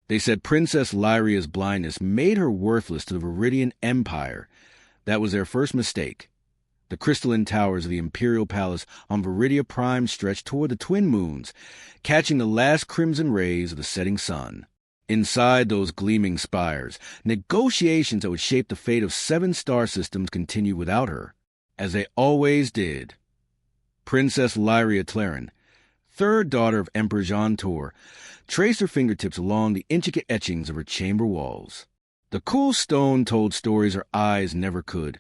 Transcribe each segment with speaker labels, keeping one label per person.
Speaker 1: They said Princess Lyria's blindness made her worthless to the Viridian Empire. That was their first mistake. The crystalline towers of the Imperial Palace on Viridia Prime stretched toward the twin moons, catching the last crimson rays of the setting sun. Inside those gleaming spires, negotiations that would shape the fate of 7 star systems continued without her, as they always did. Princess Lyria Tlaren, third daughter of Emperor Jean Tor, traced her fingertips along the intricate etchings of her chamber walls. The cool stone told stories her eyes never could.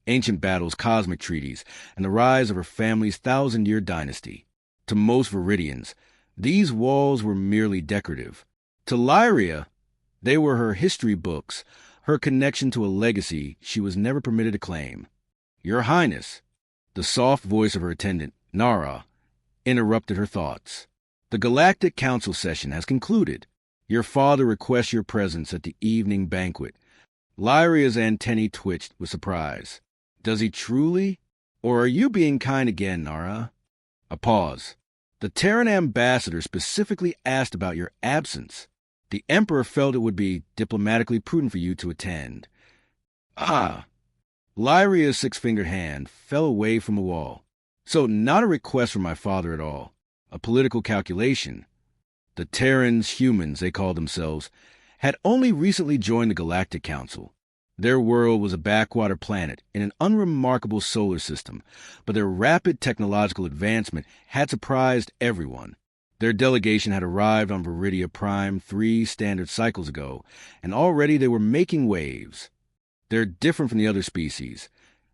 Speaker 1: Ancient battles, cosmic treaties, and the rise of her family's 1,000-year dynasty. To most Viridians, these walls were merely decorative. To Lyria, they were her history books, her connection to a legacy she was never permitted to claim. "Your Highness," the soft voice of her attendant, Nara, interrupted her thoughts. "The Galactic Council session has concluded. Your father requests your presence at the evening banquet." Lyria's antennae twitched with surprise. "Does he truly? Or are you being kind again, Nara?" A pause. "The Terran ambassador specifically asked about your absence. The Emperor felt it would be diplomatically prudent for you to attend." "Ah." Lyria's 6-fingered hand fell away from the wall. "So not a request from my father at all. A political calculation." The Terrans, humans they called themselves, had only recently joined the Galactic Council. Their world was a backwater planet in an unremarkable solar system, but their rapid technological advancement had surprised everyone. Their delegation had arrived on Viridia Prime 3 standard cycles ago, and already they were making waves. "They're different from the other species,"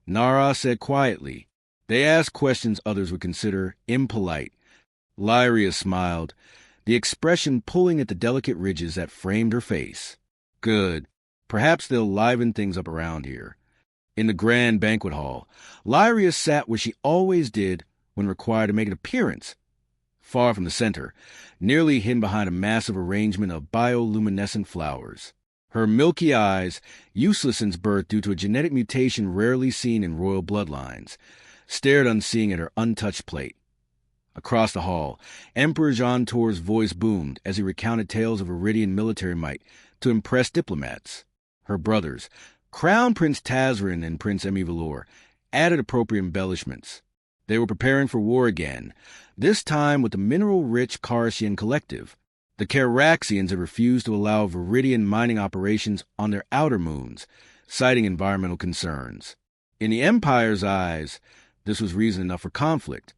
Speaker 1: Nara said quietly. "They ask questions others would consider impolite." Lyria smiled, the expression pulling at the delicate ridges that framed her face. "Good. Perhaps they'll liven things up around here." In the grand banquet hall, Lyria sat where she always did when required to make an appearance, far from the center, nearly hidden behind a massive arrangement of bioluminescent flowers. Her milky eyes, useless since birth due to a genetic mutation rarely seen in royal bloodlines, stared unseeing at her untouched plate. Across the hall, Emperor Jean Tor's voice boomed as he recounted tales of Viridian military might to impress diplomats. Her brothers, Crown Prince Tazrin and Prince Emivalor, added appropriate embellishments. They were preparing for war again, this time with the mineral-rich Karasian collective. The Caraxians had refused to allow Viridian mining operations on their outer moons, citing environmental concerns. In the Empire's eyes, this was reason enough for conflict.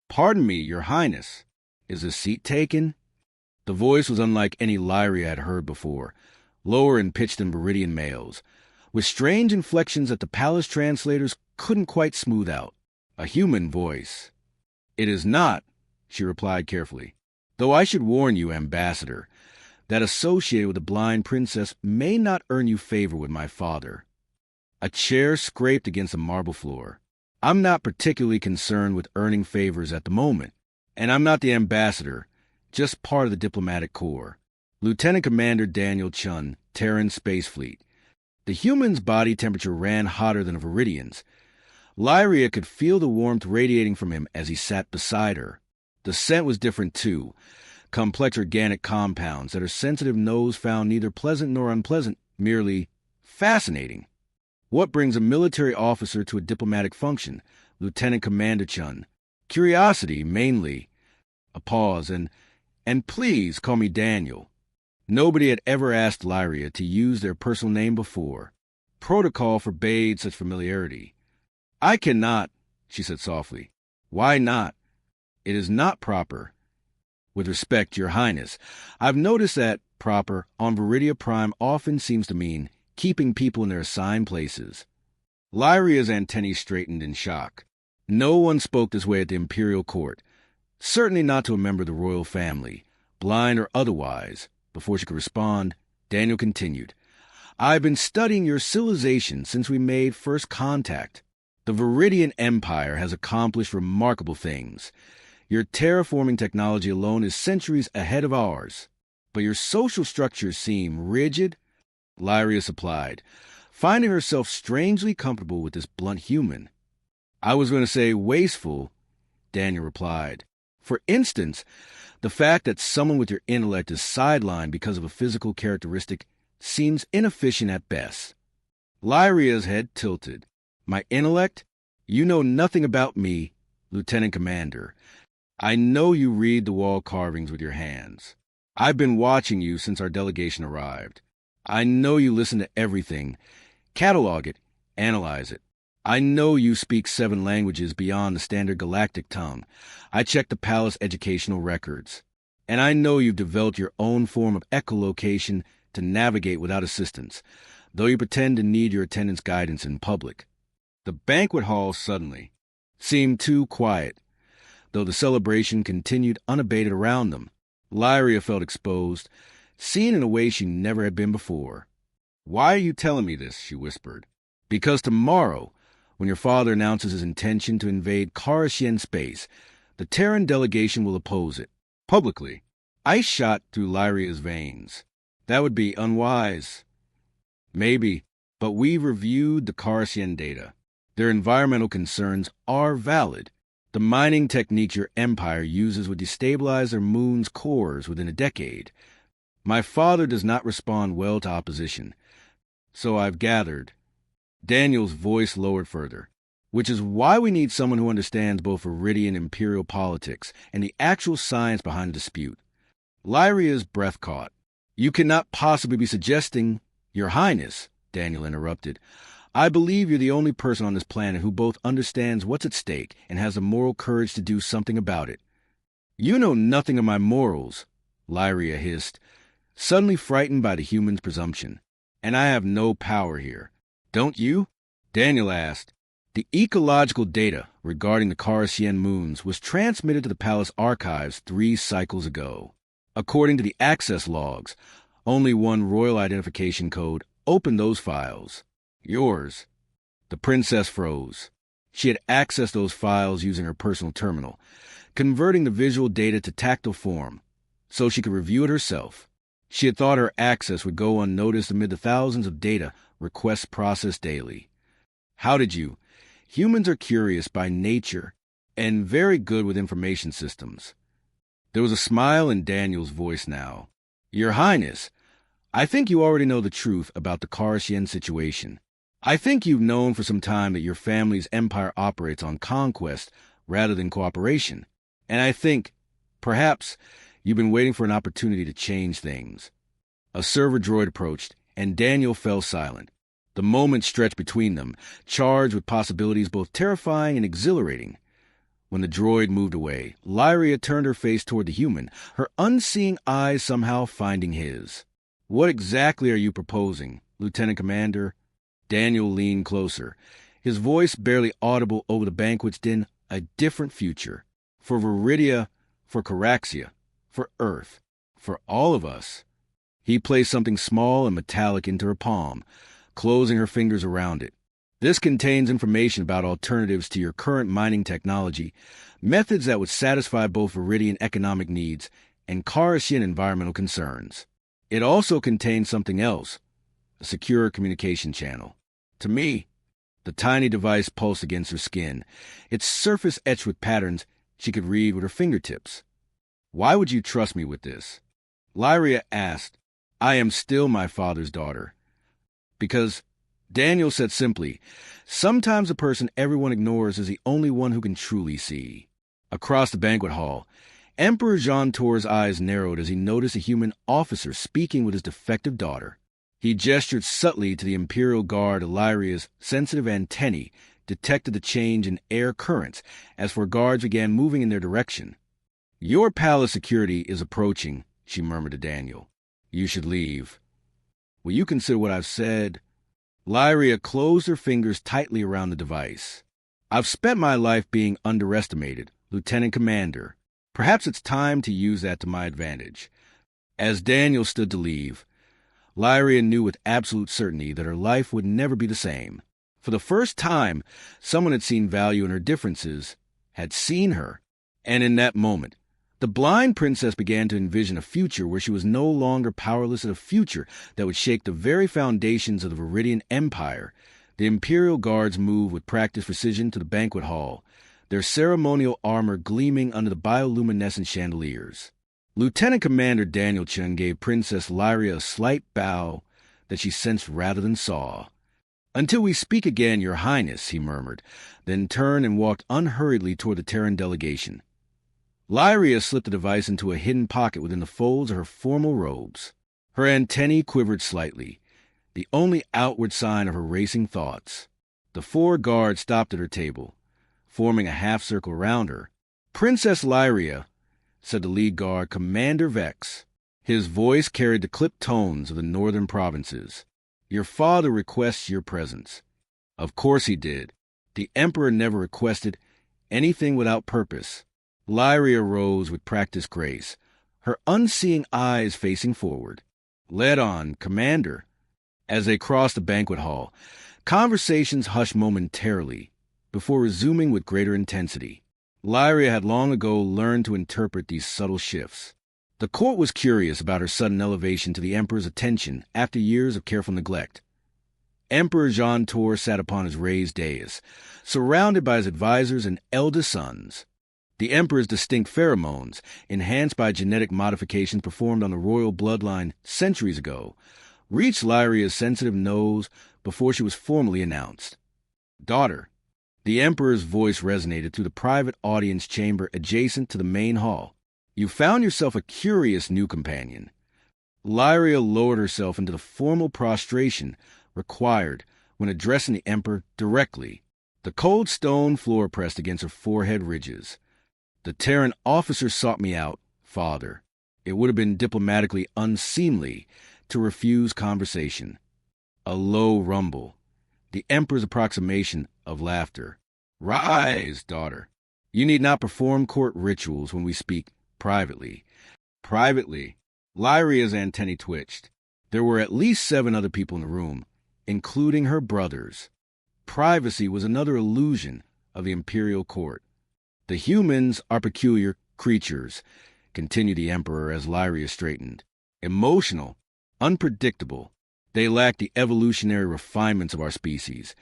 Speaker 1: "Pardon me, Your Highness. Is a seat taken?" The voice was unlike any Lyria had heard before, lower in pitch than Viridian males, with strange inflections that the palace translators couldn't quite smooth out. A human voice. "It is not," she replied carefully. "Though I should warn you, Ambassador, that associated with the blind princess may not earn you favor with my father." A chair scraped against the marble floor. "I'm not particularly concerned with earning favors at the moment, and I'm not the ambassador, just part of the diplomatic corps. Lieutenant Commander Daniel Chun, Terran Space Fleet." The human's body temperature ran hotter than a Viridian's. Lyria could feel the warmth radiating from him as he sat beside her. The scent was different, too. Complex organic compounds that her sensitive nose found neither pleasant nor unpleasant, merely fascinating. "What brings a military officer to a diplomatic function, Lieutenant Commander Chun?" "Curiosity, mainly." A pause, and please call me Daniel." Nobody had ever asked Lyria to use their personal name before. Protocol forbade such familiarity. "I cannot," she said softly. "Why not?" "It is not proper." "With respect, Your Highness, I've noticed that proper on Viridia Prime often seems to mean keeping people in their assigned places." Lyria's antennae straightened in shock. No one spoke this way at the imperial court, certainly not to a member of the royal family, blind or otherwise. Before she could respond, Daniel continued, "I've been studying your civilization since we made first contact. The Viridian Empire has accomplished remarkable things. Your terraforming technology alone is centuries ahead of ours. But your social structures seem rigid," Lyria supplied, finding herself strangely comfortable with this blunt human. "I was going to say wasteful," Daniel replied, For instance, the fact that someone with your intellect is sidelined because of a physical characteristic seems inefficient at best. Lyria's head tilted. My intellect? You know nothing about me, Lieutenant Commander. I know you read the wall carvings with your hands. I've been watching you since our delegation arrived. I know you listen to everything. Catalog it. Analyze it. I know you speak 7 languages beyond the standard galactic tongue. I checked the palace educational records. And I know you've developed your own form of echolocation to navigate without assistance, though you pretend to need your attendant's guidance in public. The banquet hall suddenly seemed too quiet, though the celebration continued unabated around them. Lyria felt exposed, seen in a way she never had been before. Why are you telling me this? She whispered. Because tomorrow, when your father announces his intention to invade Karashian space, the Terran delegation will oppose it, publicly. Ice shot through Lyria's veins. That would be unwise. Maybe, but we've reviewed the Karashian data. Their environmental concerns are valid. The mining techniques your empire uses would destabilize their moon's cores within a decade. My father does not respond well to opposition, so I've gathered. Daniel's voice lowered further. Which is why we need someone who understands both Viridian imperial politics and the actual science behind the dispute. Lyria's breath caught. You cannot possibly be suggesting, Your Highness, Daniel interrupted. I believe you're the only person on this planet who both understands what's at stake and has the moral courage to do something about it. You know nothing of my morals, Lyria hissed, suddenly frightened by the human's presumption. And I have no power here. Don't you? Daniel asked. The ecological data regarding the Karashian moons was transmitted to the palace archives 3 cycles ago. According to the access logs, only one royal identification code opened those files. Yours. The princess froze. She had accessed those files using her personal terminal, converting the visual data to tactile form, so she could review it herself. She had thought her access would go unnoticed amid the thousands of data requests processed daily. How did you? Humans are curious by nature and very good with information systems. There was a smile in Daniel's voice now. Your Highness, I think you already know the truth about the Karashian situation. I think you've known for some time that your family's empire operates on conquest rather than cooperation. And I think, perhaps, you've been waiting for an opportunity to change things. A server droid approached, and Daniel fell silent. The moment stretched between them, charged with possibilities both terrifying and exhilarating. When the droid moved away, Lyria turned her face toward the human, her unseeing eyes somehow finding his. What exactly are you proposing, Lieutenant Commander? Daniel leaned closer, his voice barely audible over the banquet's din. A different future. For Viridia, for Caraxia, for Earth, for all of us. He placed something small and metallic into her palm, closing her fingers around it. This contains information about alternatives to your current mining technology, methods that would satisfy both Viridian economic needs and Karashian environmental concerns. It also contains something else, a secure communication channel. To me, the tiny device pulsed against her skin, its surface etched with patterns she could read with her fingertips. Why would you trust me with this? Lyria asked. I am still my father's daughter. Because, Daniel said simply, sometimes the person everyone ignores is the only one who can truly see. Across the banquet hall, Emperor Jean Tor's eyes narrowed as he noticed a human officer speaking with his defective daughter. He gestured subtly to the Imperial Guard. Lyria's sensitive antennae detected the change in air currents as four guards began moving in their direction. Your palace security is approaching, she murmured to Daniel. You should leave. Will you consider what I've said? Lyria closed her fingers tightly around the device. I've spent my life being underestimated, Lieutenant Commander. Perhaps it's time to use that to my advantage. As Daniel stood to leave, Lyria knew with absolute certainty that her life would never be the same. For the first time, someone had seen value in her differences, had seen her. And in that moment, the blind princess began to envision a future where she was no longer powerless, in a future that would shake the very foundations of the Viridian Empire. The Imperial Guards moved with practiced precision to the banquet hall, their ceremonial armor gleaming under the bioluminescent chandeliers. Lieutenant Commander Daniel Chun gave Princess Lyria a slight bow that she sensed rather than saw. "Until we speak again, Your Highness," he murmured, then turned and walked unhurriedly toward the Terran delegation. Lyria slipped the device into a hidden pocket within the folds of her formal robes. Her antennae quivered slightly, the only outward sign of her racing thoughts. The 4 guards stopped at her table, forming a half-circle around her. "Princess Lyria," said the lead guard, Commander Vex. His voice carried the clipped tones of the northern provinces. "Your father requests your presence." Of course he did. The Emperor never requested anything without purpose. Lyria rose with practiced grace, her unseeing eyes facing forward. "Led on, Commander." As they crossed the banquet hall, conversations hushed momentarily before resuming with greater intensity. Lyria had long ago learned to interpret these subtle shifts. The court was curious about her sudden elevation to the Emperor's attention after years of careful neglect. Emperor Jean Tor sat upon his raised dais, surrounded by his advisors and eldest sons. The Emperor's distinct pheromones, enhanced by genetic modifications performed on the royal bloodline centuries ago, reached Lyria's sensitive nose before she was formally announced. "Daughter." The Emperor's voice resonated through the private audience chamber adjacent to the main hall. "You found yourself a curious new companion." Lyria lowered herself into the formal prostration required when addressing the Emperor directly. The cold stone floor pressed against her forehead ridges. "The Terran officer sought me out, Father. It would have been diplomatically unseemly to refuse conversation." A low rumble. The Emperor's approximation of laughter. "Rise, daughter. You need not perform court rituals when we speak privately." Privately. Lyria's antennae twitched. There were at least 7 other people in the room, including her brothers. Privacy was another illusion of the imperial court. "The humans are peculiar creatures," continued the Emperor as Lyria straightened. "Emotional, unpredictable. They lack the evolutionary refinements of our species,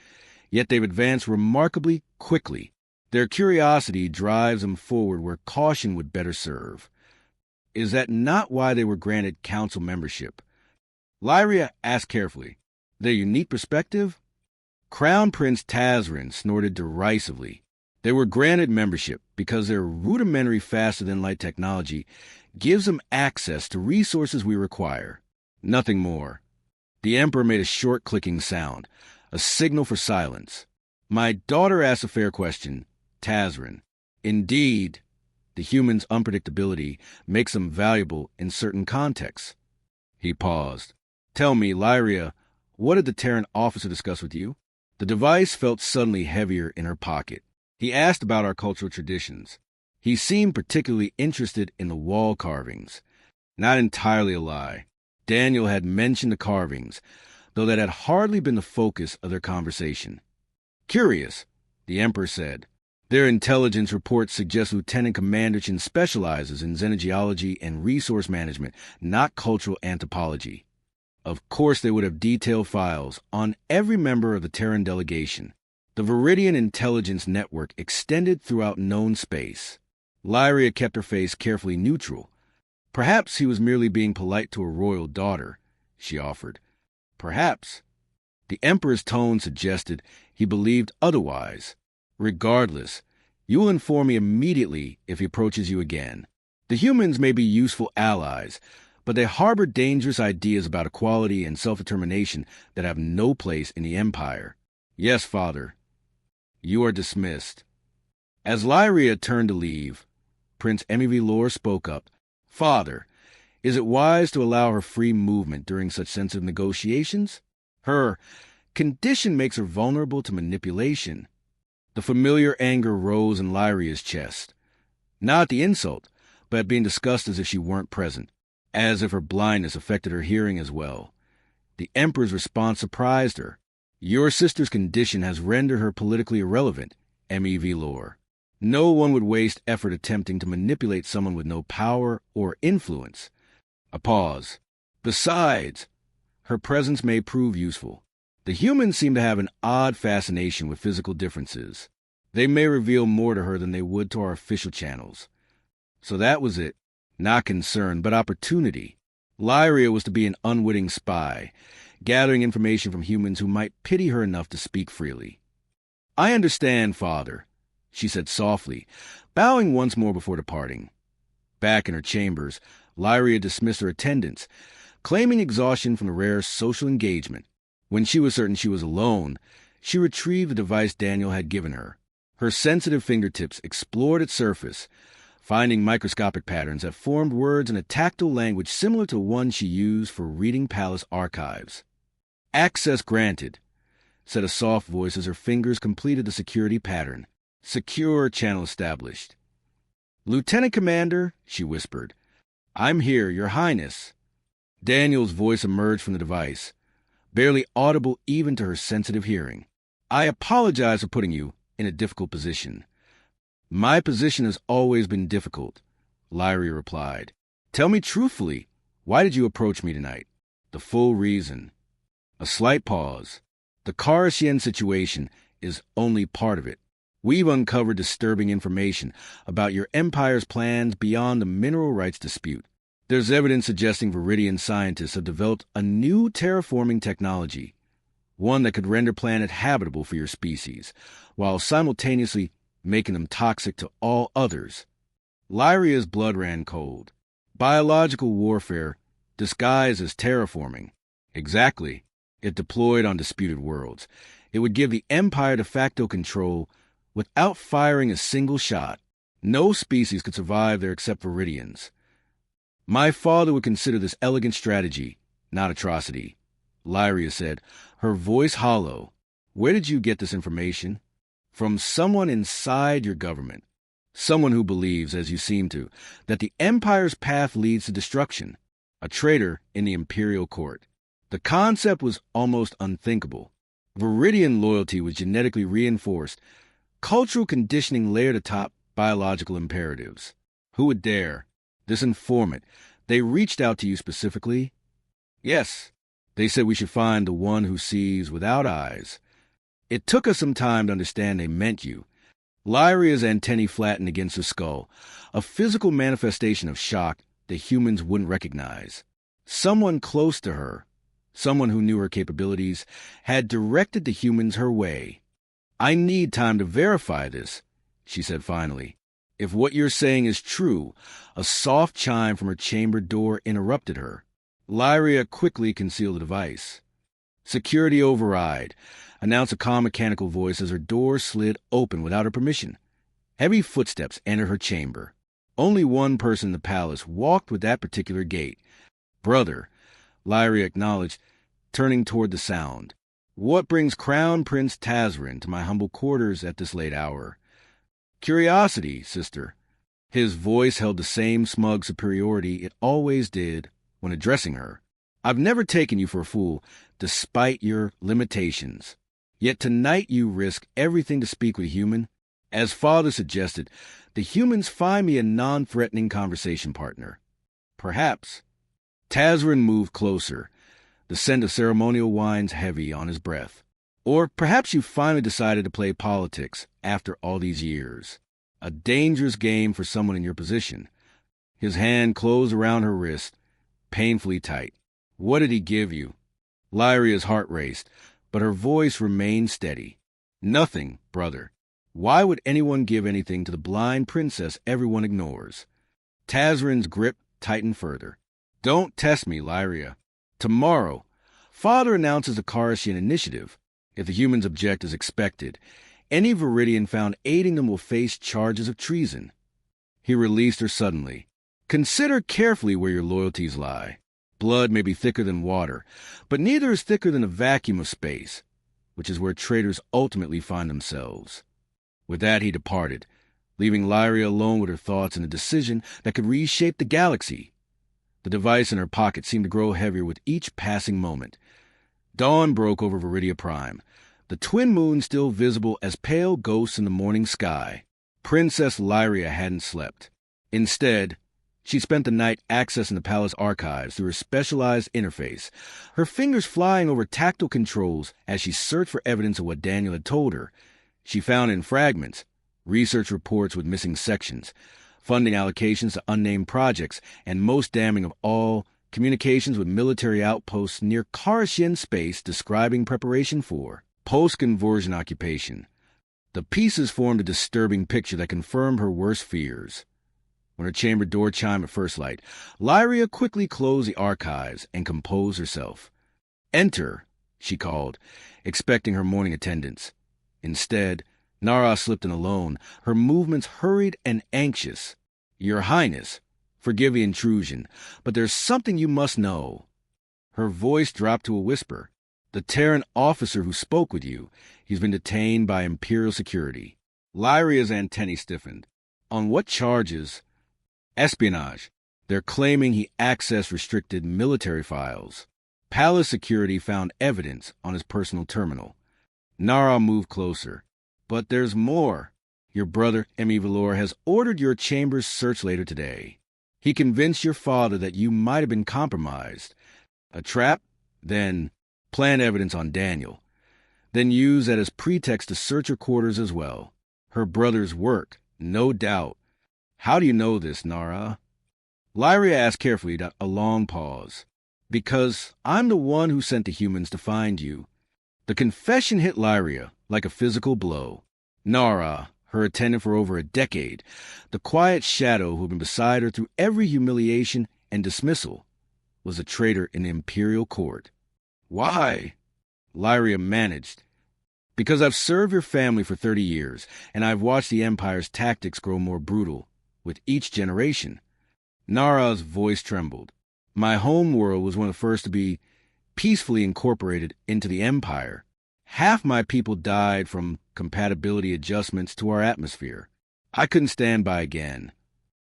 Speaker 1: yet they've advanced remarkably quickly. Their curiosity drives them forward where caution would better serve. Is that not why they were granted council membership?" Lyria asked carefully. "Their unique perspective?" Crown Prince Tazrin snorted derisively. "They were granted membership because their rudimentary faster-than-light technology gives them access to resources we require. Nothing more." The Emperor made a short clicking sound, a signal for silence. "My daughter asked a fair question, Tazrin. Indeed, the humans' unpredictability makes them valuable in certain contexts." He paused. "Tell me, Lyria, what did the Terran officer discuss with you?" The device felt suddenly heavier in her pocket. "He asked about our cultural traditions. He seemed particularly interested in the wall carvings." Not entirely a lie. Daniel had mentioned the carvings, though that had hardly been the focus of their conversation. "Curious," the Emperor said. "Their intelligence reports suggest Lieutenant Commander Chin specializes in xenogeology and resource management, not cultural anthropology." Of course they would have detailed files on every member of the Terran delegation. The Viridian intelligence network extended throughout known space. Lyria kept her face carefully neutral. "Perhaps he was merely being polite to a royal daughter," she offered. "Perhaps." The Emperor's tone suggested he believed otherwise. "Regardless, you will inform me immediately if he approaches you again. The humans may be useful allies, but they harbor dangerous ideas about equality and self-determination that have no place in the Empire." "Yes, Father." "You are dismissed." As Lyria turned to leave, Prince Emivilor spoke up. "Father, is it wise to allow her free movement during such sensitive negotiations? Her condition makes her vulnerable to manipulation." The familiar anger rose in Lyria's chest. Not at the insult, but at being discussed as if she weren't present, as if her blindness affected her hearing as well. The Emperor's response surprised her. "Your sister's condition has rendered her politically irrelevant, Emivilor. No one would waste effort attempting to manipulate someone with no power or influence." A pause. "Besides, her presence may prove useful. The humans seem to have an odd fascination with physical differences." They may reveal more to her than they would to our official channels. So that was it. Not concern, but opportunity. Lyria was to be an unwitting spy, gathering information from humans who might pity her enough to speak freely. "I understand, Father," she said softly, bowing once more before departing. Back in her chambers, Lyria dismissed her attendants, claiming exhaustion from the rare social engagement. When she was certain she was alone, she retrieved the device Daniel had given her. Her sensitive fingertips explored its surface, finding microscopic patterns that formed words in a tactile language similar to one she used for reading palace archives. "Access granted," said a soft voice as her fingers completed the security pattern. "Secure channel established." "Lieutenant Commander," she whispered, "I'm here, Your Highness." Daniel's voice emerged from the device, barely audible even to her sensitive hearing. "I apologize for putting you in a difficult position." "My position has always been difficult," Lyria replied. "Tell me truthfully, why did you approach me tonight?" "The full reason." A slight pause. "The Karashian situation is only part of it. We've uncovered disturbing information about your empire's plans beyond the mineral rights dispute. There's evidence suggesting Viridian scientists have developed a new terraforming technology, one that could render planet habitable for your species, while simultaneously making them toxic to all others." Lyria's blood ran cold. Biological warfare disguised as terraforming. Exactly. If deployed on disputed worlds, it would give the Empire de facto control without firing a single shot. No species could survive there except Viridians. "My father would consider this elegant strategy, not atrocity," Lyria said, her voice hollow. "Where did you get this information?" "From someone inside your government. Someone who believes, as you seem to, that the Empire's path leads to destruction. A traitor in the Imperial Court." The concept was almost unthinkable. Viridian loyalty was genetically reinforced, cultural conditioning layered atop biological imperatives. Who would dare? This informant. They reached out to you specifically? "Yes. They said we should find the one who sees without eyes." "It took us some time to understand they meant you." Lyria's antennae flattened against her skull, a physical manifestation of shock that humans wouldn't recognize. Someone close to her, someone who knew her capabilities, had directed the humans her way. "I need time to verify this," she said finally. "If what you're saying is true," a soft chime from her chamber door interrupted her. Lyria quickly concealed the device. "Security override," announced a calm mechanical voice as her door slid open without her permission. Heavy footsteps entered her chamber. Only one person in the palace walked with that particular gait. "Brother," Lyria acknowledged, turning toward the sound. "What brings Crown Prince Tazrin to my humble quarters at this late hour?" "Curiosity, sister." His voice held the same smug superiority it always did when addressing her. "I've never taken you for a fool, despite your limitations. Yet tonight you risk everything to speak with a human. As Father suggested, the humans find me a non-threatening conversation partner. Perhaps." Tazrin moved closer, the scent of ceremonial wines heavy on his breath. "Or perhaps you finally decided to play politics after all these years. A dangerous game for someone in your position." His hand closed around her wrist, painfully tight. "What did he give you?" Lyria's heart raced, but her voice remained steady. "Nothing, brother. Why would anyone give anything to the blind princess everyone ignores?" Tazrin's grip tightened further. "Don't test me, Lyria. Tomorrow, Father announces a Karashian initiative. If the humans object as expected, any Viridian found aiding them will face charges of treason." He released her suddenly. "Consider carefully where your loyalties lie. Blood may be thicker than water, but neither is thicker than a vacuum of space, which is where traitors ultimately find themselves." With that, he departed, leaving Lyria alone with her thoughts and a decision that could reshape the galaxy. The device in her pocket seemed to grow heavier with each passing moment. Dawn broke over Viridia Prime, the twin moons still visible as pale ghosts in the morning sky. Princess Lyria hadn't slept. Instead, she spent the night accessing the palace archives through her specialized interface, her fingers flying over tactile controls as she searched for evidence of what Daniel had told her, She found in fragments, research reports with missing sections, funding allocations to unnamed projects, and most damning of all, communications with military outposts near Karashian space describing preparation for post-conversion occupation. The pieces formed a disturbing picture that confirmed her worst fears. When her chamber door chimed at first light, Lyria quickly closed the archives and composed herself. "Enter," she called, expecting her morning attendants. Instead, Nara slipped in alone, her movements hurried and anxious. "Your Highness, forgive the intrusion, but there's something you must know." Her voice dropped to a whisper. "The Terran officer who spoke with you, he's been detained by Imperial security." Lyria's antennae stiffened. "On what charges?" "Espionage. They're claiming he accessed restricted military files. Palace security found evidence on his personal terminal." Nara moved closer. "But there's more. Your brother, Emi Valor, has ordered your chamber's search later today. He convinced your father that you might have been compromised. A trap? Then plant evidence on Daniel. Then use that as pretext to search her quarters as well. Her brother's work, no doubt. How do you know this, Nara?" Lyria asked carefully, a long pause. "Because I'm the one who sent the humans to find you." The confession hit Lyria like a physical blow. Nara, her attendant for over a decade, the quiet shadow who had been beside her through every humiliation and dismissal, was a traitor in the Imperial court. "Why?" Lyria managed. "Because I've served your family for 30 years, and I've watched the Empire's tactics grow more brutal with each generation." Nara's voice trembled. "My home world was one of the first to be peacefully incorporated into the Empire. Half my people died from compatibility adjustments to our atmosphere. I couldn't stand by again."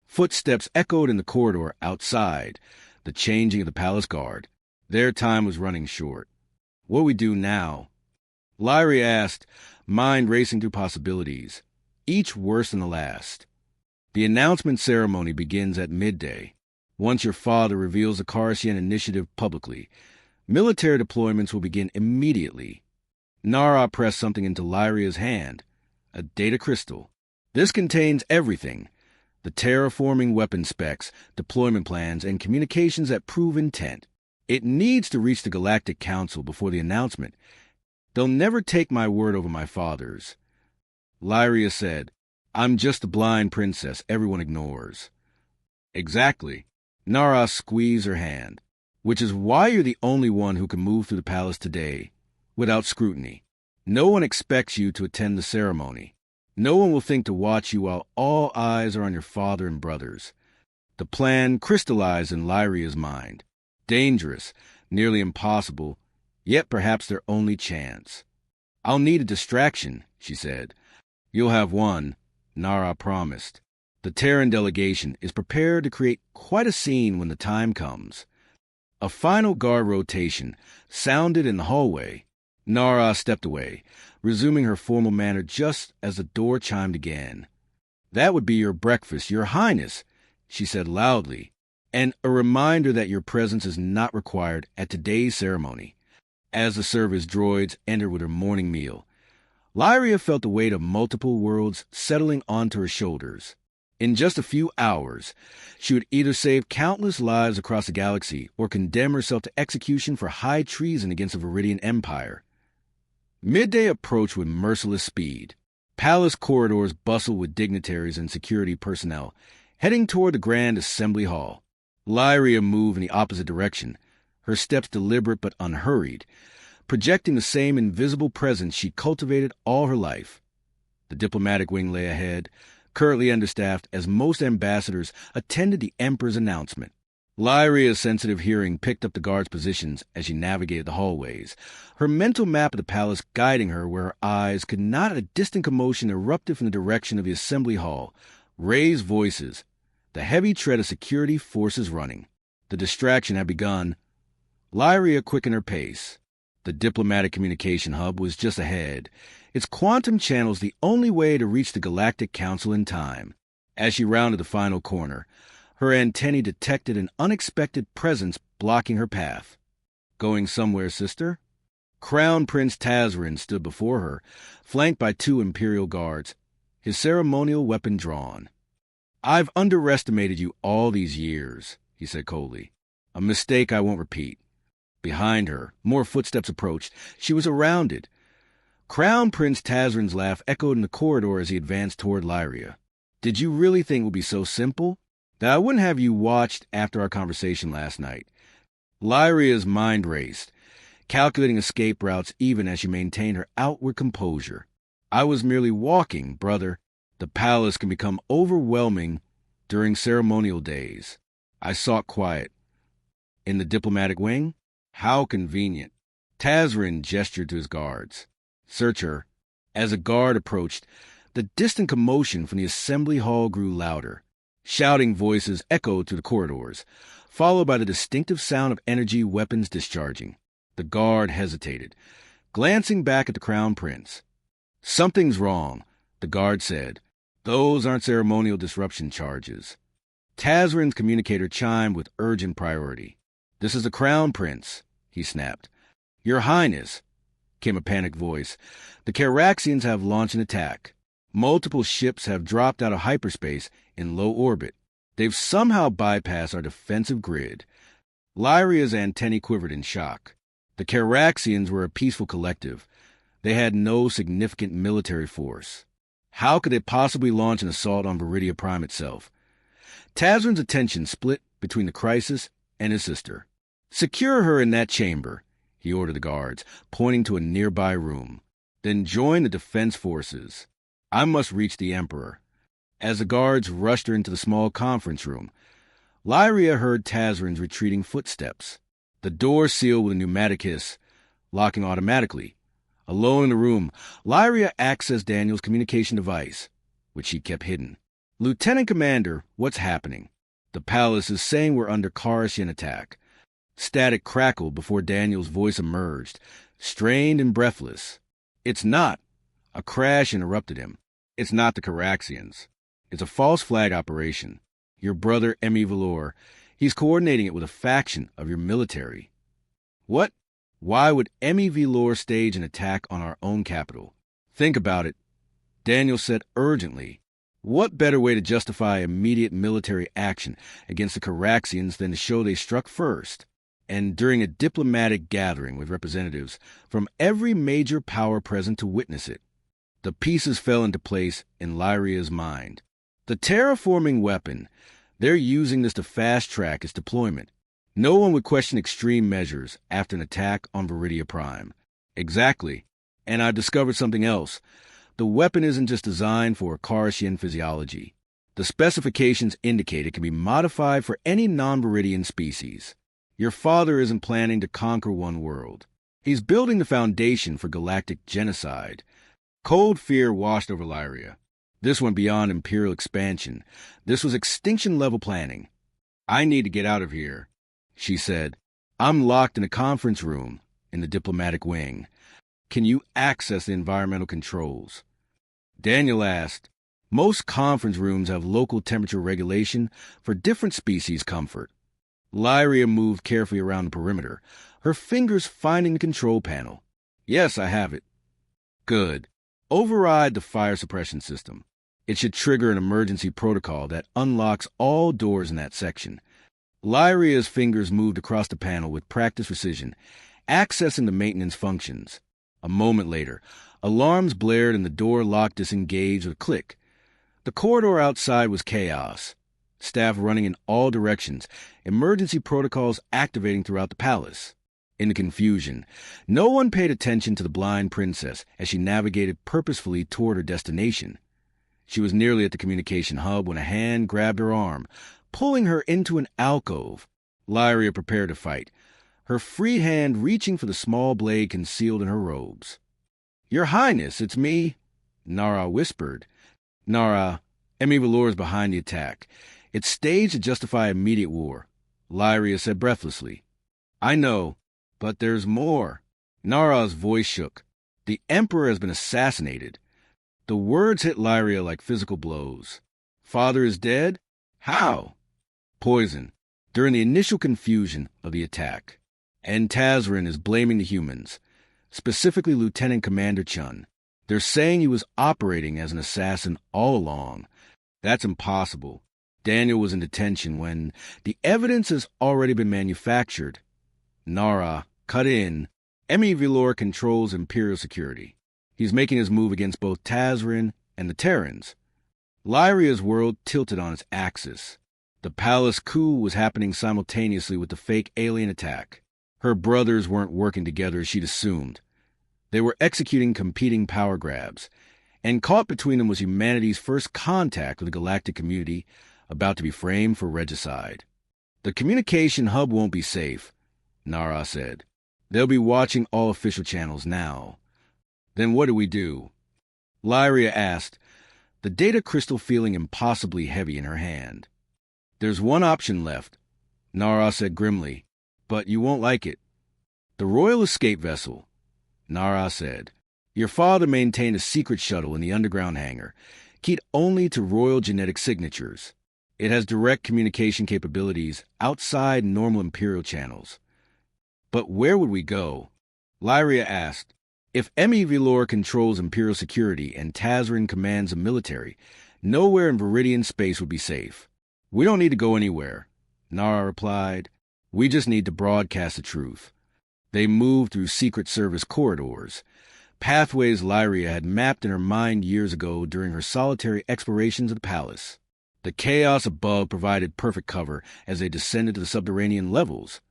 Speaker 1: Footsteps echoed in the corridor outside, the changing of the palace guard. Their time was running short. "What we do now?" Lyria asked, mind racing through possibilities, each worse than the last. "The announcement ceremony begins at midday. Once your father reveals the Karashian initiative publicly, military deployments will begin immediately." Nara pressed something into Lyria's hand, a data crystal. "This contains everything: the terraforming weapon specs, deployment plans, and communications that prove intent. It needs to reach the Galactic Council before the announcement. They'll never take my word over my father's." Lyria said, "I'm just the blind princess everyone ignores." "Exactly." Nara squeezed her hand. "Which is why you're the only one who can move through the palace today, without scrutiny. No one expects you to attend the ceremony. No one will think to watch you while all eyes are on your father and brothers." The plan crystallized in Lyria's mind. Dangerous, nearly impossible, yet perhaps their only chance. "I'll need a distraction," she said. "You'll have one," Nara promised. "The Terran delegation is prepared to create quite a scene when the time comes." A final guard rotation sounded in the hallway. Nara stepped away, resuming her formal manner just as the door chimed again. "That would be your breakfast, Your Highness," she said loudly, "and a reminder that your presence is not required at today's ceremony." As the service droids entered with her morning meal, Lyria felt the weight of multiple worlds settling onto her shoulders. In just a few hours, she would either save countless lives across the galaxy or condemn herself to execution for high treason against the Viridian Empire. Midday approached with merciless speed. Palace corridors bustled with dignitaries and security personnel, heading toward the Grand Assembly Hall. Lyria moved in the opposite direction, her steps deliberate but unhurried, projecting the same invisible presence she'd cultivated all her life. The diplomatic wing lay ahead, currently understaffed as most ambassadors attended the Emperor's announcement. Lyria's sensitive hearing picked up the guards' positions as she navigated the hallways, her mental map of the palace guiding her where her eyes could not. A distant commotion erupted from the direction of the assembly hall, raised voices, the heavy tread of security forces running. The distraction had begun. Lyria quickened her pace. The diplomatic communication hub was just ahead, its quantum channels the only way to reach the Galactic Council in time. As she rounded the final corner, her antennae detected an unexpected presence blocking her path. "Going somewhere, sister?" Crown Prince Tazrin stood before her, flanked by 2 Imperial guards, his ceremonial weapon drawn. "I've underestimated you all these years," he said coldly. "A mistake I won't repeat." Behind her, more footsteps approached. She was surrounded. Crown Prince Tazrin's laugh echoed in the corridor as he advanced toward Lyria. "Did you really think it would be so simple? That I wouldn't have you watched after our conversation last night?" Lyria's mind raced, calculating escape routes even as she maintained her outward composure. "I was merely walking, brother. The palace can become overwhelming during ceremonial days. I sought quiet." "In the diplomatic wing? How convenient." Tazrin gestured to his guards. "Search her." As a guard approached, the distant commotion from the assembly hall grew louder. Shouting voices echoed through the corridors, followed by the distinctive sound of energy weapons discharging. The guard hesitated, glancing back at the Crown Prince. "Something's wrong," the guard said. "Those aren't ceremonial disruption charges." Tazrin's communicator chimed with urgent priority. "This is the Crown Prince," he snapped. "Your Highness," came a panicked voice, "the Caraxians have launched an attack. Multiple ships have dropped out of hyperspace in low orbit. They've somehow bypassed our defensive grid." Lyria's antennae quivered in shock. The Caraxians were a peaceful collective. They had no significant military force. How could they possibly launch an assault on Viridia Prime itself? Tazrin's attention split between the crisis and his sister. "Secure her in that chamber," he ordered the guards, pointing to a nearby room. "Then join the defense forces. I must reach the Emperor." As the guards rushed her into the small conference room, Lyria heard Tazrin's retreating footsteps. The door sealed with a pneumatic hiss, locking automatically. Alone in the room, Lyria accessed Daniel's communication device, which she kept hidden. "Lieutenant Commander, what's happening? The palace is saying we're under Karashian attack." Static crackled before Daniel's voice emerged, strained and breathless. "It's not." A crash interrupted him. "It's not the Caraxians. It's a false flag operation. Your brother, Emi Valor, he's coordinating it with a faction of your military." "What? Why would Emi Valor stage an attack on our own capital?" "Think about it," Daniel said urgently. "What better way to justify immediate military action against the Caraxians than to show they struck first, and during a diplomatic gathering with representatives from every major power present to witness it?" The pieces fell into place in Lyria's mind. The terraforming weapon, they're using this to fast-track its deployment. No one would question extreme measures after an attack on Viridia Prime. Exactly. And I've discovered something else. The weapon isn't just designed for Karashian physiology. The specifications indicate it can be modified for any non-Viridian species. Your father isn't planning to conquer one world. He's building the foundation for galactic genocide. Cold fear washed over Lyria. This went beyond imperial expansion. This was extinction-level planning. "I need to get out of here," she said. "I'm locked in a conference room in the diplomatic wing. Can you access the environmental controls?" Daniel asked. "Most conference rooms have local temperature regulation for different species' comfort." Lyria moved carefully around the perimeter, her fingers finding the control panel. "Yes, I have it." "Good. Override the fire suppression system. It should trigger an emergency protocol that unlocks all doors in that section." Lyria's fingers moved across the panel with practiced precision, accessing the maintenance functions. A moment later, alarms blared and the door lock disengaged with a click. The corridor outside was chaos. Staff running in all directions, emergency protocols activating throughout the palace. In the confusion, no one paid attention to the blind princess as she navigated purposefully toward her destination. She was nearly at the communication hub when a hand grabbed her arm, pulling her into an alcove. Lyria prepared to fight, her free hand reaching for the small blade concealed in her robes. "Your Highness, it's me," Nara whispered. "Nara, Emi Valor's behind the attack. It's staged to justify immediate war," Lyria said breathlessly. "I know, but there's more." Nara's voice shook. "The Emperor has been assassinated." The words hit Lyria like physical blows. "Father is dead? How?" "Poison, during the initial confusion of the attack. And Tazrin is blaming the humans. specifically Lieutenant Commander Chun. They're saying he was operating as an assassin all along. That's impossible. Daniel was in detention when the evidence has already been manufactured. Nara, cut in. Emmy Velor controls Imperial security. He's making his move against both Tazrin and the Terrans. Lyria's world tilted on its axis. The palace coup was happening simultaneously with the fake alien attack. Her brothers weren't working together as she'd assumed. They were executing competing power grabs, and caught between them was humanity's first contact with the galactic community, about to be framed for regicide. The communication hub won't be safe, Nara said. They'll be watching all official channels now. Then what do we do? Lyria asked, the data crystal feeling impossibly heavy in her hand. There's one option left, Nara said grimly, but you won't like it. The Royal Escape Vessel, Nara said. Your father maintained a secret shuttle in the underground hangar, keyed only to royal genetic signatures. It has direct communication capabilities outside normal Imperial channels. But where would we go? Lyria asked. If Emmy Velor controls Imperial security and Tazrin commands a military, nowhere in Viridian space would be safe. We don't need to go anywhere, Nara replied. We just need to broadcast the truth. They moved through Secret Service corridors, pathways Lyria had mapped in her mind years ago during her solitary explorations of the palace. The chaos above provided perfect cover as they descended to the subterranean levels.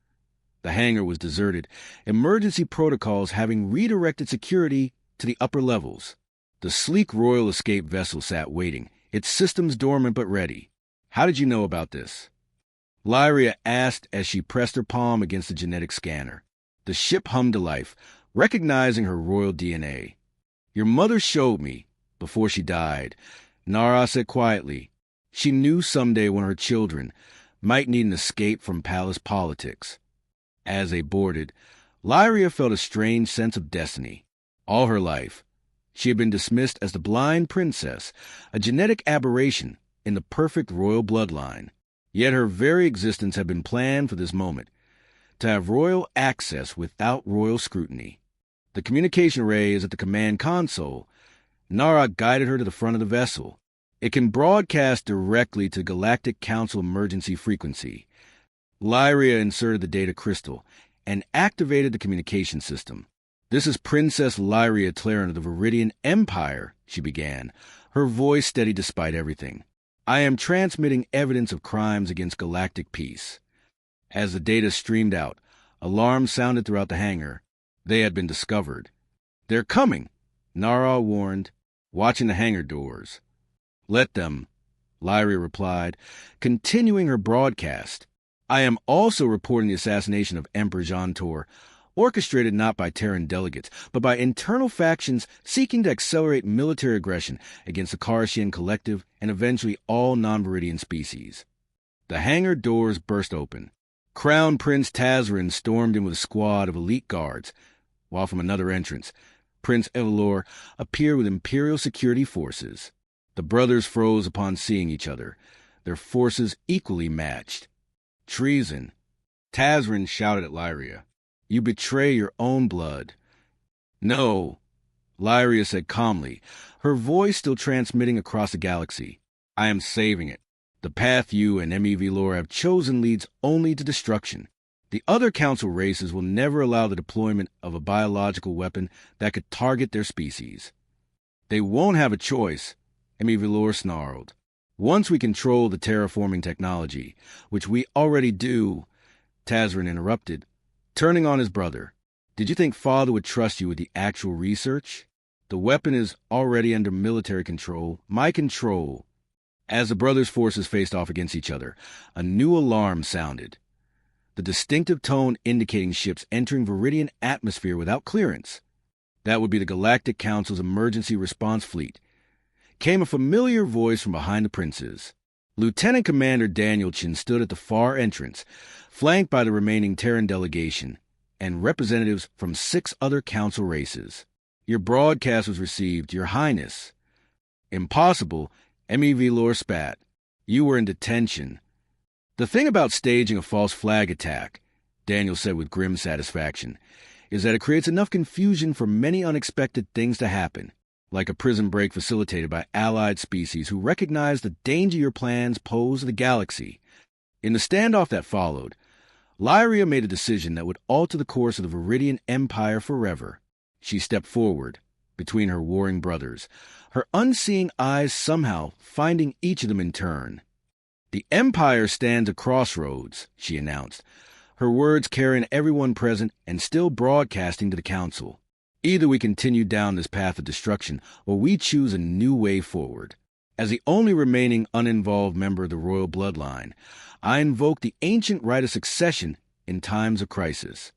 Speaker 1: The hangar was deserted, emergency protocols having redirected security to the upper levels. The sleek Royal Escape vessel sat waiting, its systems dormant but ready. How did you know about this? Lyria asked as she pressed her palm against the genetic scanner. The ship hummed to life, recognizing her royal DNA. Your mother showed me, before she died, Nara said quietly. She knew someday when her children might need an escape from palace politics. As they boarded, Lyria felt a strange sense of destiny. All her life, she had been dismissed as the blind princess, a genetic aberration in the perfect royal bloodline. Yet her very existence had been planned for this moment, to have royal access without royal scrutiny. The communication ray is at the command console. Nara guided her to the front of the vessel. It can broadcast directly to Galactic Council emergency frequency. Lyria inserted the data crystal and activated the communication system. This is Princess Lyria Claren of the Viridian Empire, she began, her voice steady despite everything. I am transmitting evidence of crimes against galactic peace. As the data streamed out, alarms sounded throughout the hangar. They had been discovered. They're coming, Nara warned, watching the hangar doors. Let them, Lyria replied, continuing her broadcast. I am also reporting the assassination of Emperor Jantor, orchestrated not by Terran delegates, but by internal factions seeking to accelerate military aggression against the Karashian collective and eventually all non-Viridian species. The hangar doors burst open. Crown Prince Tazrin stormed in with a squad of elite guards, while from another entrance, Prince Evelor appeared with Imperial security forces. The brothers froze upon seeing each other, their forces equally matched. Treason, Tazrin shouted at Lyria. You betray your own blood. No, Lyria said calmly, her voice still transmitting across the galaxy. I am saving it. The path you and Emmy Velor have chosen leads only to destruction. The other council races will never allow the deployment of a biological weapon that could target their species. They won't have a choice, Emmy Velor snarled. Once we control the terraforming technology, which we already do, Tazrin interrupted, turning on his brother. Did you think Father would trust you with the actual research? The weapon is already under military control, my control. As the brothers' forces faced off against each other, a new alarm sounded. The distinctive tone indicating ships entering Viridian atmosphere without clearance. That would be the Galactic Council's emergency response fleet. Came a familiar voice from behind the princes. Lieutenant Commander Daniel Chin stood at the far entrance, flanked by the remaining Terran delegation and representatives from 6 other council races. Your broadcast was received, Your Highness. Impossible, Emmy Velor spat. You were in detention. The thing about staging a false flag attack, Daniel said with grim satisfaction, is that it creates enough confusion for many unexpected things to happen, like a prison break facilitated by allied species who recognize the danger your plans pose to the galaxy. In the standoff that followed, Lyria made a decision that would alter the course of the Viridian Empire forever. She stepped forward, between her warring brothers, her unseeing eyes somehow finding each of them in turn. "The Empire stands at crossroads," she announced, her words carrying everyone present and still broadcasting to the Council. "Either we continue down this path of destruction, or we choose a new way forward. As the only remaining uninvolved member of the royal bloodline, I invoke the ancient right of succession in times of crisis."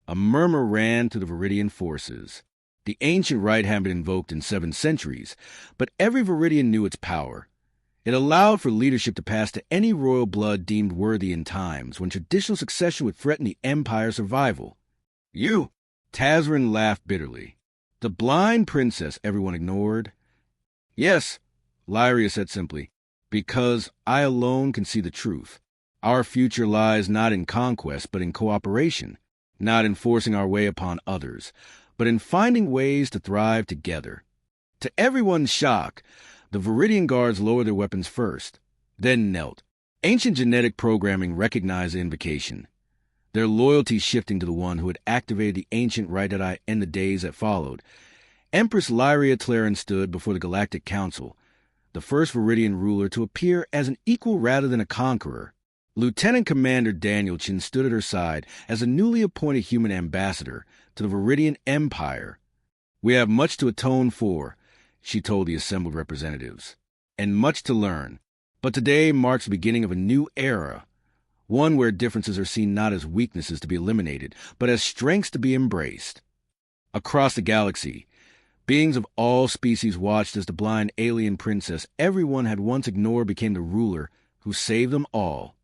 Speaker 1: A murmur ran through the Viridian forces. The ancient right had been invoked in 7 centuries, but every Viridian knew its power. It allowed for leadership to pass to any royal blood deemed worthy in times when traditional succession would threaten the Empire's survival. "You!" Tazrin laughed bitterly. "The blind princess everyone ignored?" "Yes," Lyria said simply, "because I alone can see the truth. Our future lies not in conquest, but in cooperation, not in forcing our way upon others, but in finding ways to thrive together." To everyone's shock, the Viridian guards lowered their weapons first, then knelt. Ancient genetic programming recognized the invocation, their loyalty shifting to the one who had activated the ancient rite in the days that followed. Empress Lyria Tlaren stood before the Galactic Council, the first Viridian ruler to appear as an equal rather than a conqueror. Lieutenant Commander Daniel Chin stood at her side as a newly appointed human ambassador to the Viridian Empire. "We have much to atone for," she told the assembled representatives, "and much to learn. But today marks the beginning of a new era, one where differences are seen not as weaknesses to be eliminated, but as strengths to be embraced." Across the galaxy, beings of all species watched as the blind alien princess everyone had once ignored became the ruler who saved them all.